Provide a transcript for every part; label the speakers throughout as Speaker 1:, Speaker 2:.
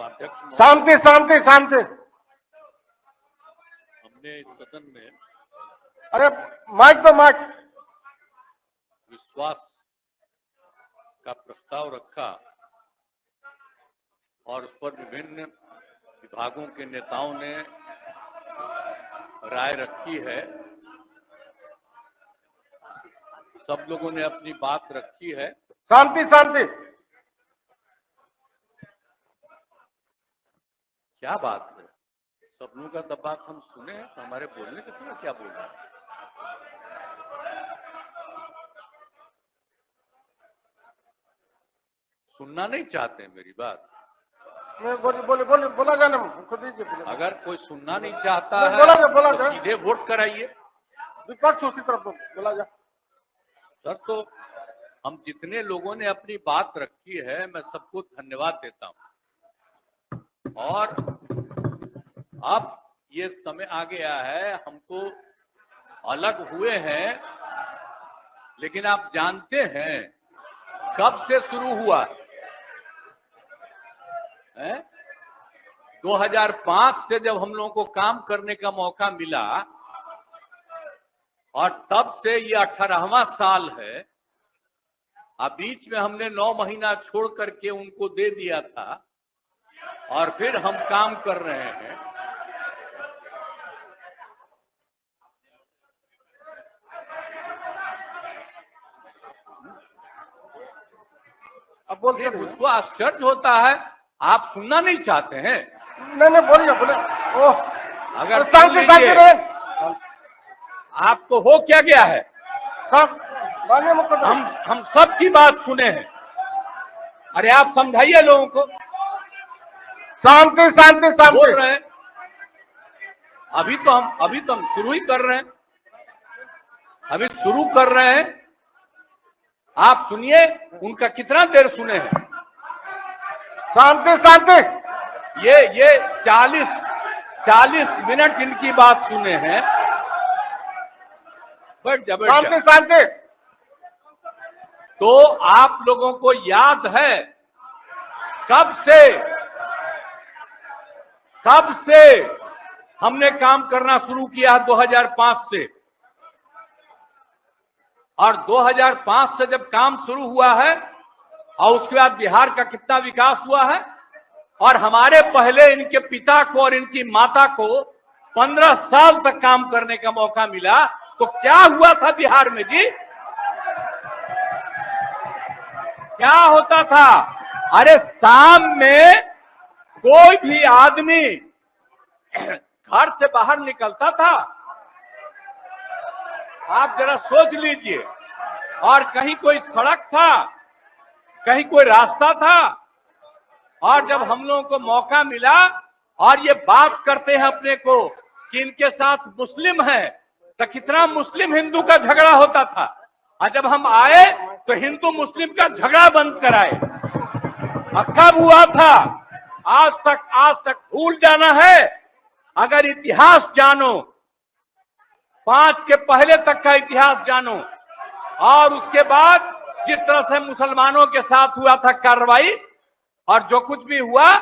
Speaker 1: उपाध्यक्ष
Speaker 2: शांति शांति शांति।
Speaker 1: हमने इस सदन में
Speaker 2: अरे माइक पे माइक।
Speaker 1: विश्वास का प्रस्ताव रखा और उस पर विभिन्न विभागों के नेताओं ने राय रखी है। सब लोगों ने अपनी बात रखी है।
Speaker 2: शांति शांति।
Speaker 1: क्या बात है? सब लोगों का तो बात हम सुने हैं, तो हमारे बोलने के समय क्या बोल रहे हैं? सुनना नहीं चाहते हैं मेरी बात?
Speaker 2: बोला जाए ना, खुद दीजिए।
Speaker 1: अगर कोई सुनना नहीं चाहता है
Speaker 2: बोला
Speaker 1: तो
Speaker 2: जाए।
Speaker 1: सीधे वोट कराइए।
Speaker 2: विपक्ष उसी तरफ बोला जाए।
Speaker 1: सर, तो हम जितने लोगों ने अपनी बात रखी है, मैं सबको धन्यवाद देता हूं। और अब ये समय आ गया है, हम तो अलग हुए हैं, लेकिन आप जानते हैं कब से शुरू हुआ है? 2005 से जब हम लोगों को काम करने का मौका मिला और तब से ये 18वां साल है। अब बीच में हमने 9 महीना छोड़ करके उनको दे दिया था और फिर हम काम कर रहे हैं।
Speaker 2: अब बोलिए।
Speaker 1: मुझको आश्चर्य होता है, आप सुनना नहीं चाहते हैं?
Speaker 2: नहीं बोलिए बोले। ओह,
Speaker 1: अगर
Speaker 2: शांति शांति रहे।
Speaker 1: आपको हो क्या गया है?
Speaker 2: सब
Speaker 1: हम सबकी बात सुने हैं। अरे आप समझाइए लोगों को।
Speaker 2: शांति शांति शांति
Speaker 1: बोल रहे हैं। अभी तो हम शुरू ही कर रहे हैं। अभी शुरू कर रहे हैं। आप सुनिए, उनका कितना देर सुने हैं।
Speaker 2: शांति शांति।
Speaker 1: ये 40 मिनट इनकी बात सुने हैं।
Speaker 2: शांति शांति।
Speaker 1: तो आप लोगों को याद है कब से हमने काम करना शुरू किया? 2005 से। और 2005 से जब काम शुरू हुआ है और उसके बाद बिहार का कितना विकास हुआ है। और हमारे पहले इनके पिता को और इनकी माता को 15 साल तक काम करने का मौका मिला। तो क्या हुआ था बिहार में जी? क्या होता था? अरे शाम में कोई भी आदमी घर से बाहर निकलता था, आप जरा सोच लीजिए, और कहीं कोई सड़क था, कहीं कोई रास्ता था। और जब हम लोगों को मौका मिला और ये बात करते हैं अपने को कि इनके साथ मुस्लिम है, तो कितना मुस्लिम हिंदू का झगड़ा होता था। और जब हम आए तो हिंदू मुस्लिम का झगड़ा बंद कराए। कब हुआ था? आज तक भूल जाना है। अगर इतिहास जानो, 5 के पहले तक का इतिहास जानो, और उसके बाद जिस तरह से मुसलमानों के साथ हुआ था कार्रवाई और जो कुछ भी हुआ,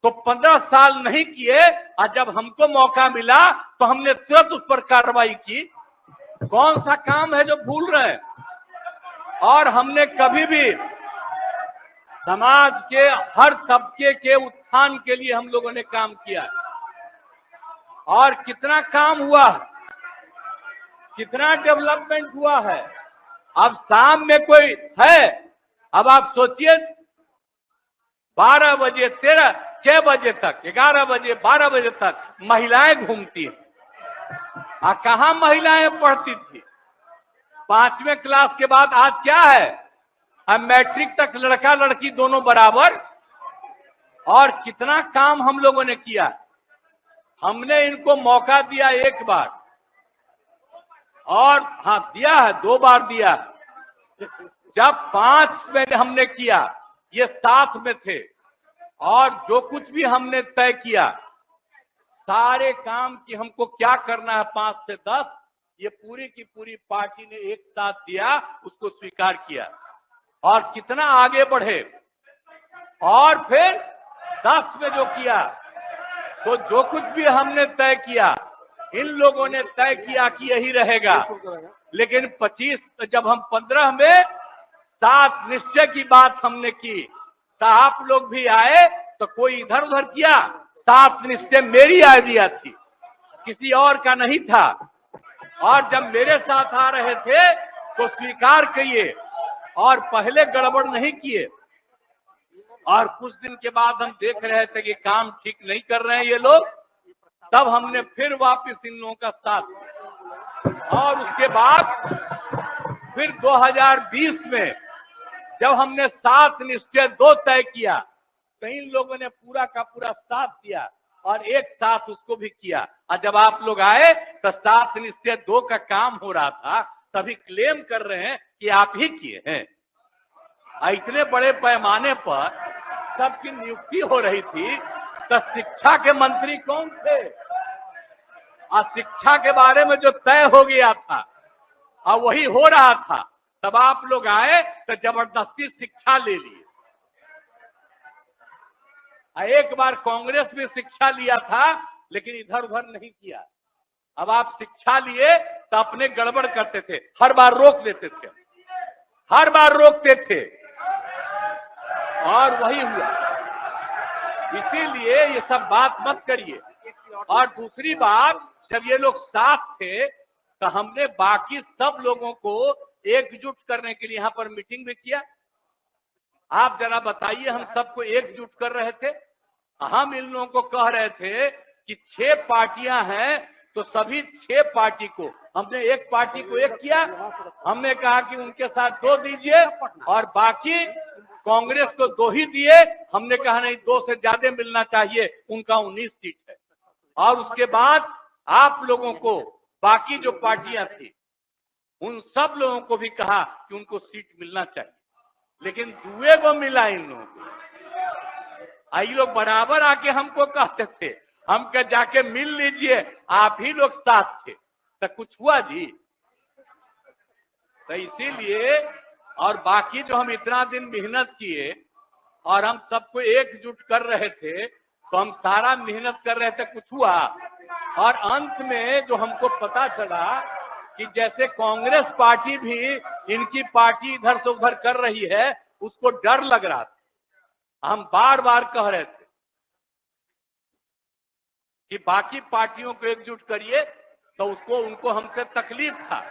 Speaker 1: तो 15 साल नहीं किए। और जब हमको मौका मिला तो हमने तुरंत उस पर कार्रवाई की। कौन सा काम है जो भूल रहे हैं? और हमने कभी भी समाज के हर तबके के उत्थान के लिए हम लोगों ने काम किया। और कितना काम हुआ, कितना डेवलपमेंट हुआ है। अब शाम में कोई है, अब आप सोचिए 12 बजे 6 बजे तक, 11 बजे 12 बजे तक महिलाएं घूमती हैं। कहां महिलाएं पढ़ती थी? 5वें क्लास के बाद आज क्या है? अब मैट्रिक तक लड़का लड़की दोनों बराबर। और कितना काम हम लोगों ने किया। हमने इनको मौका दिया एक बार, और हाँ दिया है, 2 बार दिया। जब 5 में हमने किया, ये 7 में थे, और जो कुछ भी हमने तय किया, सारे काम की हमको क्या करना है 5 से 10, ये पूरी की पूरी पार्टी ने एक साथ दिया, उसको स्वीकार किया और कितना आगे बढ़े। और फिर 10 में जो किया, तो जो कुछ भी हमने तय किया, इन लोगों ने तय किया कि यही रहेगा। लेकिन 25 जब हम 15 में 7 निश्चय की बात हमने की, तो आप लोग भी आए तो कोई इधर उधर किया। 7 निश्चय मेरी आइडिया थी, किसी और का नहीं था। और जब मेरे साथ आ रहे थे तो स्वीकार किए और पहले गड़बड़ नहीं किए। और कुछ दिन के बाद हम देख रहे थे कि काम ठीक नहीं कर रहे हैं ये लोग, तब हमने फिर वापस इन लोगों का साथ। और उसके बाद फिर 2020 में जब हमने 7 निश्चय 2 तय किया, तो इन लोगों ने पूरा का पूरा साथ दिया और एक साथ उसको भी किया। और जब आप लोग आए तो 7 निश्चय 2 का काम हो रहा था, तभी क्लेम कर रहे हैं कि आप ही किए हैं। इतने बड़े पैमाने पर सबकी नियुक्ति हो रही थी, तो शिक्षा के मंत्री कौन थे? और शिक्षा के बारे में जो तय हो गया था और वही हो रहा था, तब आप लोग आए तो जबरदस्ती शिक्षा ले लिए। एक बार कांग्रेस में शिक्षा लिया था, लेकिन इधर उधर नहीं किया। अब आप शिक्षा लिए तो अपने गड़बड़ करते थे, हर बार रोक देते थे, हर बार रोकते थे, और वही हुआ। इसीलिए ये सब बात मत करिए। और दूसरी बात, जब ये लोग साथ थे तो हमने बाकी सब लोगों को एकजुट करने के लिए यहाँ पर मीटिंग भी किया। आप जरा बताइए, हम सबको एकजुट कर रहे थे। हम इन लोगों को कह रहे थे कि 6 पार्टियां हैं, तो सभी 6 पार्टी को हमने एक पार्टी को एक किया। हमने कहा कि उनके साथ 2 दीजिए और बाकी कांग्रेस को 2 ही दिए। हमने कहा नहीं, 2 से ज्यादा मिलना चाहिए, उनका 19 सीट है। और उसके बाद आप लोगों को बाकी जो पार्टियां थी उन सब लोगों को भी कहा कि उनको सीट मिलना चाहिए, लेकिन दुए को मिला इन लोगों को। आई लोग बराबर आके हमको कहते थे, हम कह जाके मिल लीजिए, आप ही लोग साथ थे, तो कुछ हुआ जी? तो इसीलिए, और बाकी जो हम इतना दिन मेहनत किए और हम सबको एकजुट कर रहे थे, तो हम सारा मेहनत कर रहे थे, कुछ हुआ? और अंत में जो हमको पता चला कि जैसे कांग्रेस पार्टी भी इनकी पार्टी इधर से उधर कर रही है, उसको डर लग रहा था। हम बार बार कह रहे थे कि बाकी पार्टियों को एकजुट करिए, तो उसको उनको हमसे तकलीफ था।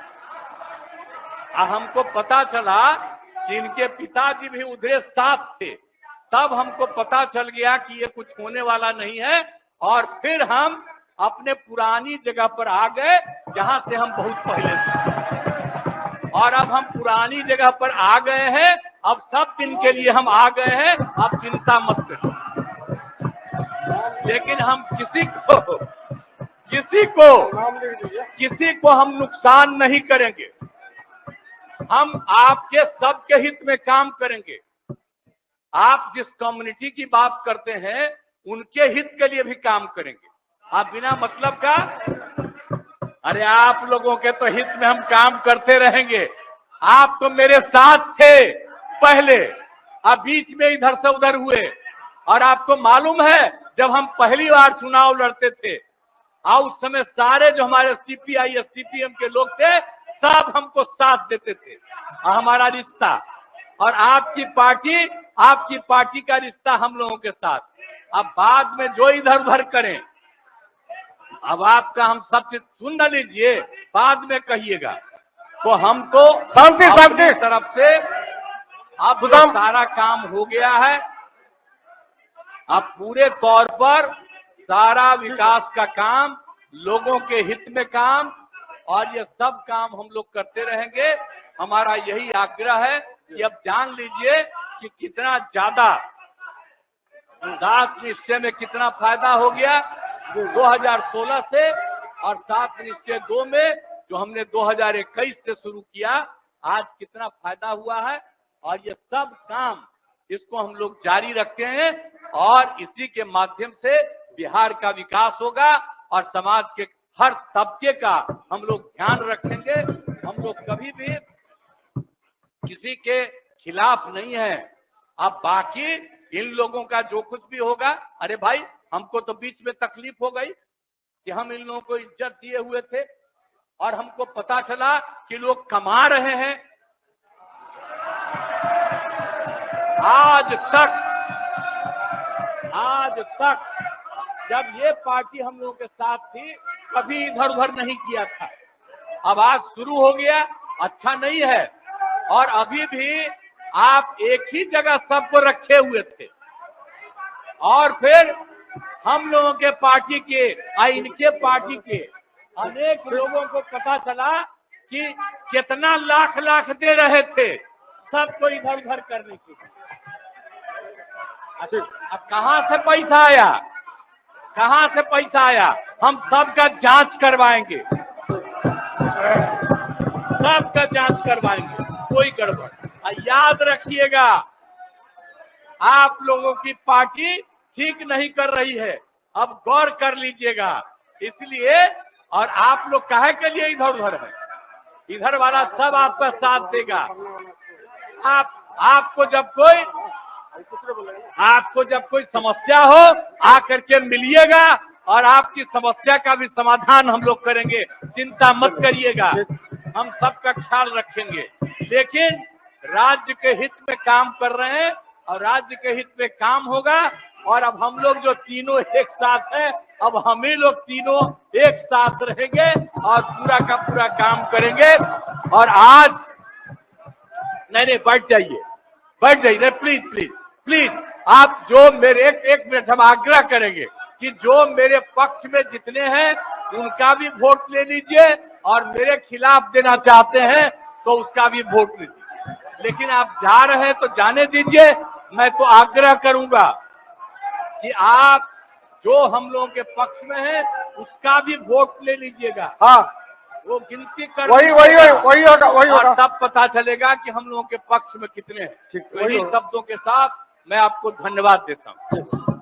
Speaker 1: हमको पता चला कि इनके पिताजी भी उधर साथ थे, तब हमको पता चल गया कि ये कुछ होने वाला नहीं है। और फिर हम अपने पुरानी जगह पर आ गए, जहां से हम बहुत पहले से। और अब हम पुरानी जगह पर आ गए हैं, अब सब दिन के लिए हम आ गए हैं, आप चिंता मत करिए। लेकिन हम किसी को हम नुकसान नहीं करेंगे। हम आपके सबके हित में काम करेंगे। आप जिस कम्युनिटी की बात करते हैं, उनके हित के लिए भी काम करेंगे। आप बिना मतलब का, अरे आप लोगों के तो हित में हम काम करते रहेंगे। आप तो मेरे साथ थे पहले, अब बीच में इधर से उधर हुए। और आपको मालूम है, जब हम पहली बार चुनाव लड़ते थे, उस समय सारे जो हमारे सीपीआई सीपीएम के लोग थे, सब हमको साथ देते थे। हमारा रिश्ता और आपकी पार्टी का रिश्ता हम लोगों के साथ। अब बाद में जो इधर उधर करें, अब आपका हम सब चीज सुन न लीजिए, बाद में कहिएगा। तो हम तो अपनी तरफ से अब सारा काम हो गया है। अब पूरे तौर पर सारा विकास का काम, लोगों के हित में काम, और ये सब काम हम लोग करते रहेंगे। हमारा यही आग्रह है कि अब जान लीजिए कि कितना ज्यादा 7 निश्चय में कितना फायदा हो गया 2016 से, और 7 निश्चय 2 में जो हमने 2021 से शुरू किया, आज कितना फायदा हुआ है। और ये सब काम इसको हम लोग जारी रखते हैं, और इसी के माध्यम से बिहार का विकास होगा और समाज के हर तबके का हम लोग ध्यान रखेंगे। हम लोग कभी भी किसी के खिलाफ नहीं है। अब बाकी इन लोगों का जो कुछ भी होगा, अरे भाई हमको तो बीच में तकलीफ हो गई कि हम इन लोगों को इज्जत दिए हुए थे और हमको पता चला कि लोग कमा रहे हैं। आज तक जब ये पार्टी हम लोगों के साथ थी कभी इधर उधर नहीं किया था। अब आज शुरू हो गया, अच्छा नहीं है। और अभी भी आप एक ही जगह सबको रखे हुए थे और फिर हम लोगों के पार्टी के इनके पार्टी के अनेक लोगों को पता चला कि कितना लाख लाख दे रहे थे सबको इधर उधर करने की। अब कहां से पैसा आया, कहां से पैसा आया? हम सबका जांच करवाएंगे, सबका जांच करवाएंगे, कोई गड़बड़। याद रखिएगा, आप लोगों की पार्टी ठीक नहीं कर रही है, अब गौर कर लीजिएगा। इसलिए और आप लोग काहे के लिए इधर उधर है? इधर वाला सब आपका साथ देगा। आपको जब कोई समस्या हो आकर के मिलिएगा और आपकी समस्या का भी समाधान हम लोग करेंगे, चिंता मत करिएगा, हम सबका ख्याल रखेंगे। लेकिन राज्य के हित में काम कर रहे हैं और राज्य के हित में काम होगा। और अब हम लोग जो तीनों एक साथ हैं, अब हम ही लोग तीनों एक साथ रहेंगे और पूरा का पूरा काम करेंगे। और आज नहीं बैठ जाइए प्लीज प्लीज प्लीज। आप जो मेरे एक मिनट हम आग्रह करेंगे कि जो मेरे पक्ष में जितने हैं उनका भी वोट ले लीजिए और मेरे खिलाफ देना चाहते हैं तो उसका भी वोट लीजिए। लेकिन आप जा रहे हैं तो जाने दीजिए। मैं तो आग्रह करूंगा कि आप जो हम लोगों के पक्ष में है उसका भी वोट ले लीजिएगा।
Speaker 2: हाँ,
Speaker 1: वो गिनती कर
Speaker 2: वही होगा।
Speaker 1: और तब पता चलेगा कि हम लोगों के पक्ष में कितने हैं। इन्हीं शब्दों के साथ मैं आपको धन्यवाद देता हूँ।